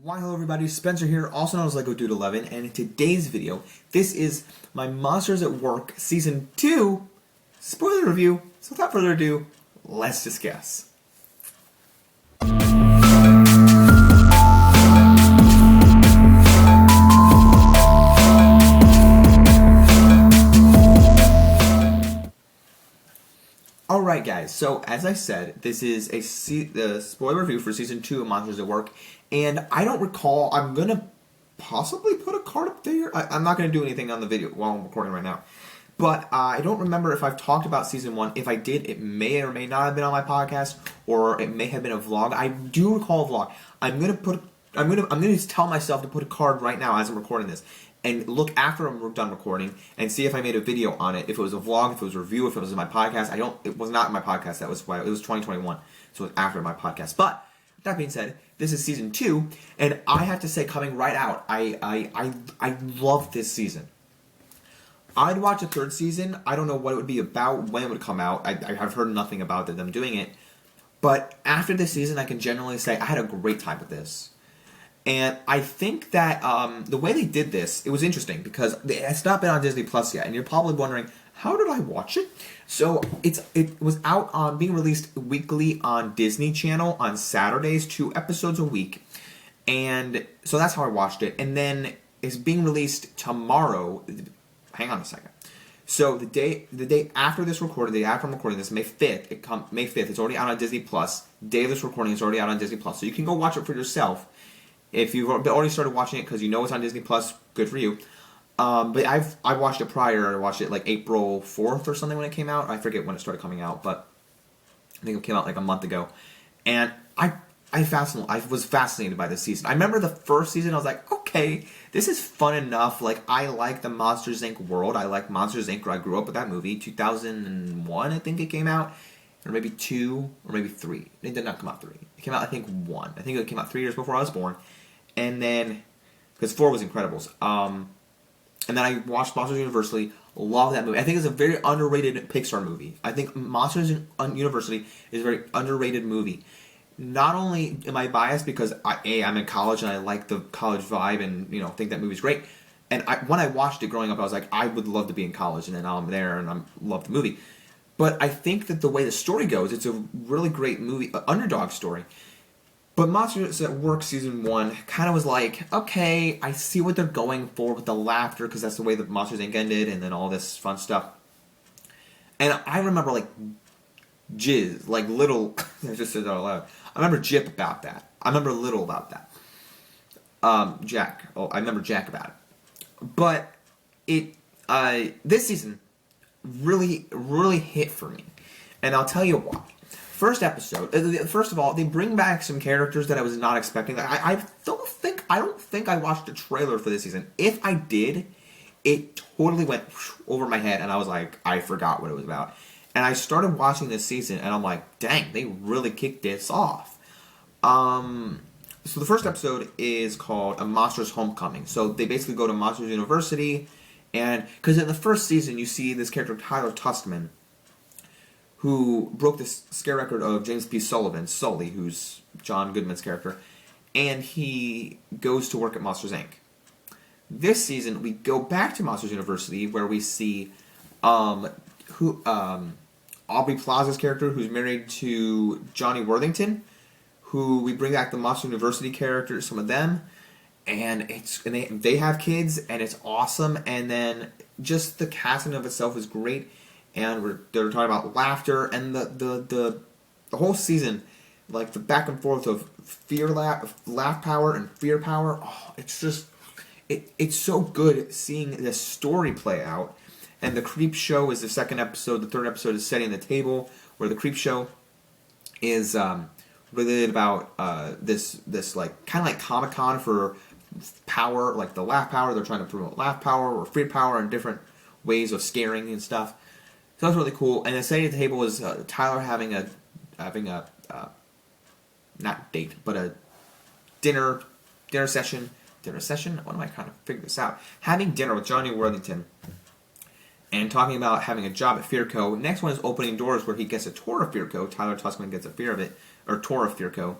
Why hello everybody, Spencer here, also known as Lego Dude 11, and in today's video, this is my Monsters at Work Season 2 spoiler review. So without further ado, let's discuss. Alright guys, so as I said, this is the spoiler review for Season 2 of Monsters at Work, and I don't recall, I'm going to possibly put a card up there. I'm not going to do anything on the video while I'm recording right now, but I don't remember if I've talked about Season 1. If I did, it may or may not have been on my podcast, or it may have been a vlog. I do recall a vlog. I'm going to tell myself to put a card right now as I'm recording this, and look after I'm done recording and see if I made a video on it. If it was a vlog, if it was a review, if it was in my podcast. It was not in my podcast. That was why it was 2021. So it was after my podcast. But that being said, this is Season 2, and I have to say, coming right out, I love this season. I'd watch a third season. I don't know what it would be about, when it would come out. I have heard nothing about them doing it. But after this season, I can generally say I had a great time with this. And I think that the way they did this, it was interesting because it's not been on Disney Plus yet, and you're probably wondering, how did I watch it? So it was out on being released weekly on Disney Channel on Saturdays, 2 episodes a week, and so that's how I watched it. And then it's being released tomorrow. Hang on a second. So the day after this recording, the day after I'm recording this, May 5th. May 5th. It's already out on Disney Plus. Day of this recording is already out on Disney Plus, so you can go watch it for yourself. If you've already started watching it because you know it's on Disney Plus, good for you. But I watched it prior. I watched it like April 4th or something when it came out. I forget when it started coming out, but I think it came out like a month ago. And I was fascinated by this season. I remember the first season. I was like, okay, this is fun enough. Like, I like the Monsters Inc. world. I like Monsters Inc. I grew up with that movie. 2001, I think it came out. Or maybe 2, or maybe 3. It did not come out 3. It came out, I think, 1. I think it came out 3 years before I was born. And then, because 4 was Incredibles. And then I watched Monsters University. Love that movie. I think it's a very underrated Pixar movie. I think Monsters University is a very underrated movie. Not only am I biased because I'm in college and I like the college vibe and think that movie's great. And when I watched it growing up, I was like, I would love to be in college. And then now I'm there and I love the movie. But I think that the way the story goes, it's a really great movie, underdog story. But Monsters at Work Season 1 kind of was like, okay, I see what they're going for with the laughter, because that's the way the Monsters Inc. ended, and then all this fun stuff. And I remember, like, Jizz, like, little, I just said that out loud. I remember Jip about that. I remember Little about that. Jack. Oh, I remember Jack about it. But this season really, really hit for me. And I'll tell you why. First episode. First of all, they bring back some characters that I was not expecting. I don't think I watched a trailer for this season. If I did, it totally went over my head, and I was like, I forgot what it was about. And I started watching this season, and I'm like, dang, they really kicked this off. So the first episode is called A Monster's Homecoming. So they basically go to Monsters University, and because in the first season you see this character Tyler Tuskman, who broke the scare record of James P. Sullivan, Sully, who's John Goodman's character, and he goes to work at Monsters, Inc. This season, we go back to Monsters University, where we see Aubrey Plaza's character, who's married to Johnny Worthington, who we bring back the Monsters University characters, some of them, and they have kids, and it's awesome, and then just the casting of itself is great. And they're talking about laughter, and the whole season, like the back and forth of laugh power and fear power. Oh, it's just it's so good seeing this story play out. And the Creep Show is the second episode. The third episode is Setting the Table, where the Creep Show is related about this like kind of like Comic-Con for power, like the laugh power. They're trying to promote laugh power or fear power and different ways of scaring and stuff. So that's really cool. And the Setting the Table is Tyler having a not date, but a dinner session. Dinner session? What am I trying to figure this out? Having dinner with Johnny Worthington and talking about having a job at Fearco. Next one is Opening Doors, where he gets a tour of Fearco. Tyler Tuskman gets a tour of Fearco.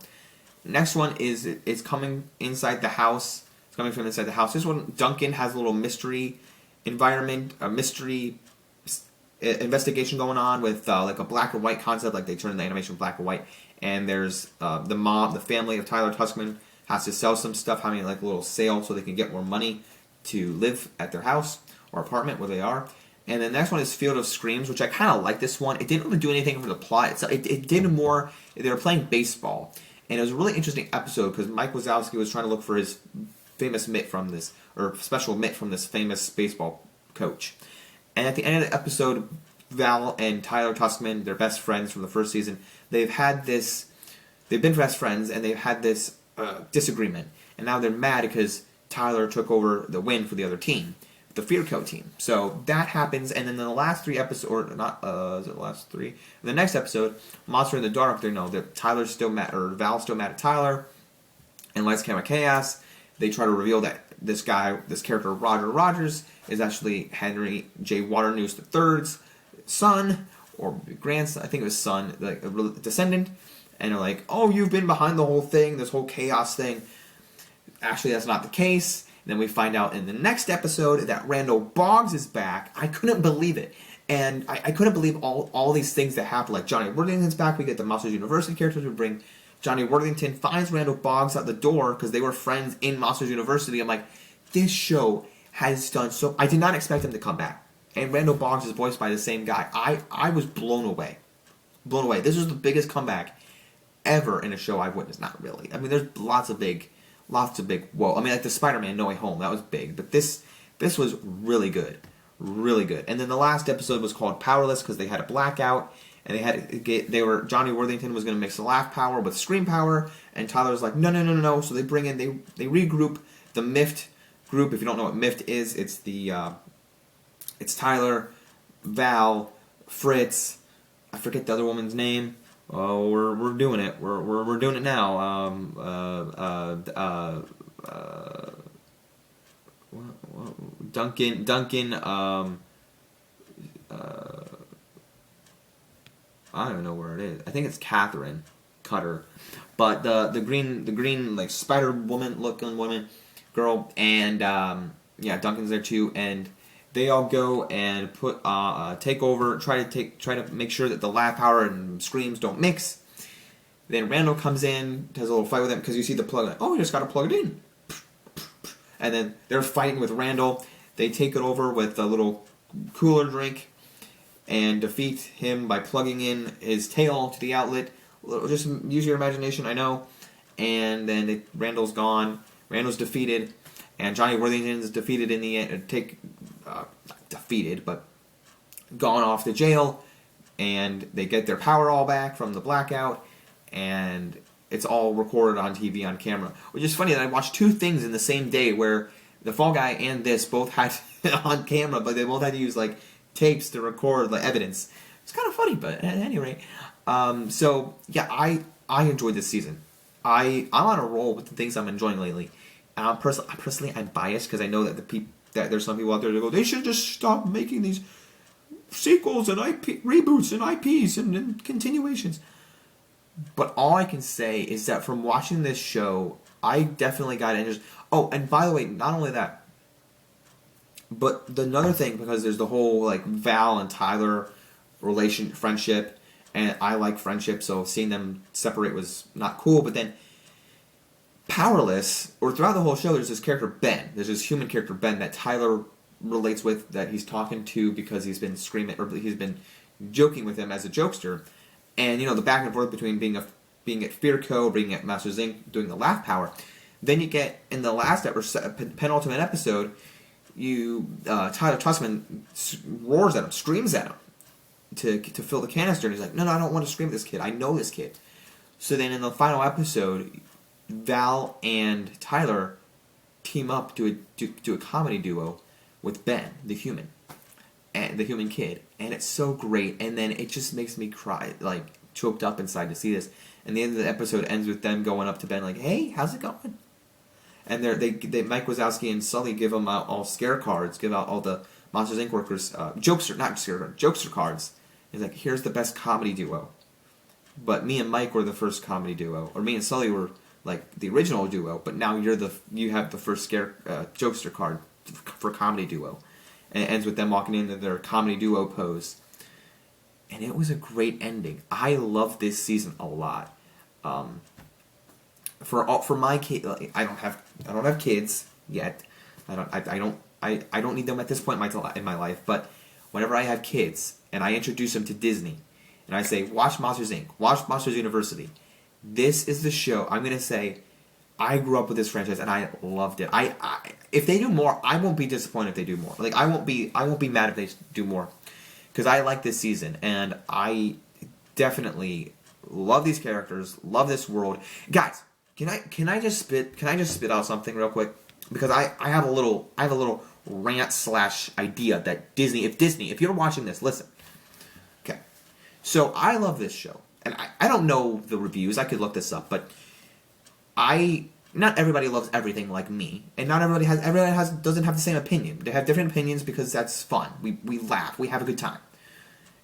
Next one is it's coming inside the house. It's coming from inside the house. This one, Duncan has a little mystery environment, a mystery investigation going on with like a black and white concept, like they turn the animation black and white. And there's the family of Tyler Tuskman has to sell some stuff, having like a little sale so they can get more money to live at their house or apartment where they are. And the next one is Field of Screams, which I kind of like this one. It didn't really do anything for the plot. It did more, they were playing baseball. And it was a really interesting episode because Mike Wazowski was trying to look for his famous mitt from this, or special mitt from this famous baseball coach. And at the end of the episode, Val and Tyler Tuskman, they're best friends from the first season, they've been best friends and they've had this disagreement. And now they're mad because Tyler took over the win for the other team, the Fearco team. So that happens, and then in the last 3 episodes, or not, is it the last 3? In the next episode, Monster in the Dark, they know that Tyler's still mad, or Val's still mad at Tyler, and Lights Camera Chaos, they try to reveal that this character, Roger Rogers, is actually Henry J. Waternoose III's son, or grandson, I think it was son, like a descendant, and they're like, oh, you've been behind the whole thing, this whole chaos thing. Actually, that's not the case. And then we find out in the next episode that Randall Boggs is back. I couldn't believe it. And I couldn't believe all these things that happen. Like Johnny Worthington's back. We get the Monsters University characters. We bring Johnny Worthington, finds Randall Boggs at the door because they were friends in Monsters University. I'm like, this show has done so... I did not expect him to come back. And Randall Boggs is voiced by the same guy. I was blown away. Blown away. This was the biggest comeback ever in a show I've witnessed. Not really. I mean, there's lots of big... whoa. I mean, like the Spider-Man No Way Home, that was big. But this was really good. Really good. And then the last episode was called Powerless because they had a blackout. And Johnny Worthington was going to mix the laugh power with scream power. And Tyler's like, no. So they bring in, they regroup the Miffed group. If you don't know what Miffed is, it's Tyler, Val, Fritz, I forget the other woman's name. Oh, we're doing it. We're doing it now. Duncan. I don't even know where it is. I think it's Catherine Cutter, but the green like Spider Woman looking woman girl, and Duncan's there too, and they all go and take over, try to make sure that the laugh power and screams don't mix. Then Randall comes in, has a little fight with him because you see the plug. Like, oh, you just got to plug it in. And then they're fighting with Randall. They take it over with a little cooler drink and defeat him by plugging in his tail to the outlet. Just use your imagination, I know. And then Randall's gone. Randall's defeated, and Johnny Worthington's defeated in the end. Defeated, but gone off to jail, and they get their power all back from the blackout, and it's all recorded on TV on camera. Which is funny that I watched 2 things in the same day where the Fall Guy and this both had on camera, but they both had to use like tapes to record the evidence. It's kind of funny, but at any rate, so yeah, I enjoyed this season. I'm on a roll with the things I'm enjoying lately. Personally, I'm biased because I know that there's some people out there that go, they should just stop making these sequels and reboots and IPs and continuations. But all I can say is that from watching this show, I definitely got interest. Oh, and by the way, not only that, but another thing, because there's the whole like Val and Tyler friendship, and I like friendship, so seeing them separate was not cool. But then Powerless, or throughout the whole show, there's this character Ben. There's this human character Ben that Tyler relates with, that he's talking to because he's been screaming, or he's been joking with him as a jokester. And the back and forth between being at Fearco, being at Masters Inc., doing the laugh power. Then you get in the last penultimate episode, Tyler Tuskman roars at him, screams at him to fill the canister, and he's like, no, I don't want to scream at this kid. I know this kid. So then in the final episode, Val and Tyler team up to a comedy duo with Ben, the human kid, and it's so great. And then it just makes me cry, like choked up inside to see this. And the end of the episode ends with them going up to Ben like, "Hey, how's it going?" And they Mike Wazowski and Sully give them out all scare cards, give out all the Monsters Inc. workers jokester cards. He's like, "Here's the best comedy duo." But me and Mike were the first comedy duo, or me and Sully were like the original duo, but now you have the first jokester card for comedy duo, and it ends with them walking into their comedy duo pose, and it was a great ending. I love this season a lot. For my kid, I don't have kids yet. I don't need them at this point in my life. But whenever I have kids and I introduce them to Disney, and I say, watch Monsters Inc., watch Monsters University, this is the show. I'm gonna say, I grew up with this franchise and I loved it. If they do more, I won't be disappointed if they do more. Like I won't be mad if they do more, because I like this season and I definitely love these characters, love this world, guys. Can I just spit out something real quick? Because I have a little rant / idea that if you're watching this, listen. Okay. So I love this show. And I don't know the reviews, I could look this up, but not everybody loves everything like me, and not everybody doesn't have the same opinion. They have different opinions because that's fun. We laugh, we have a good time.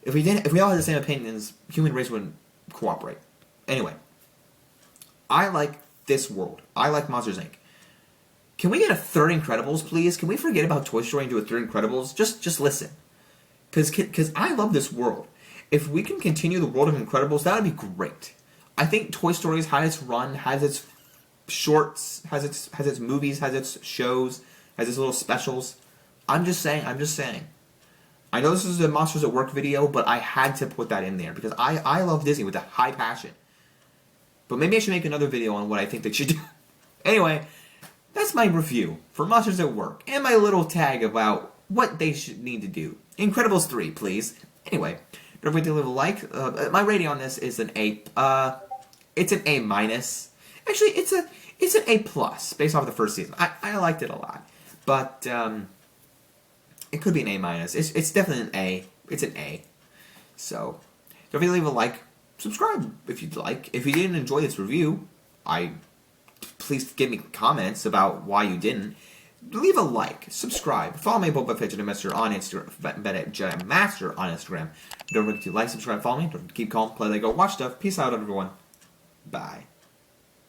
If we all had the same opinions, human race wouldn't cooperate. Anyway, I like this world. I like Monsters Inc. Can we get a third Incredibles, please? Can we forget about Toy Story and do a third Incredibles? Just listen. Because I love this world. If we can continue the world of Incredibles, that would be great. I think Toy Story's had its run, has its shorts, has its movies, has its shows, has its little specials. I'm just saying. I know this is a Monsters at Work video, but I had to put that in there because I love Disney with a high passion. But maybe I should make another video on what I think they should do. Anyway, that's my review for Monsters at Work and my little tag about what they should need to do. Incredibles 3, please. Anyway, don't forget to leave a like. My rating on this is an A. It's an A minus. Actually, it's an A plus based off of the first season. I liked it a lot, but it could be an A minus. It's definitely an A. It's an A. So don't forget to leave a like. Subscribe if you'd like. If you didn't enjoy this review, please give me comments about why you didn't. Leave a like, subscribe, follow me, Boba Fett Jedi Master on Instagram. Jedi Master on Instagram. Don't forget to like, subscribe, follow me. Don't forget to keep calm, play Lego, watch stuff. Peace out, everyone. Bye.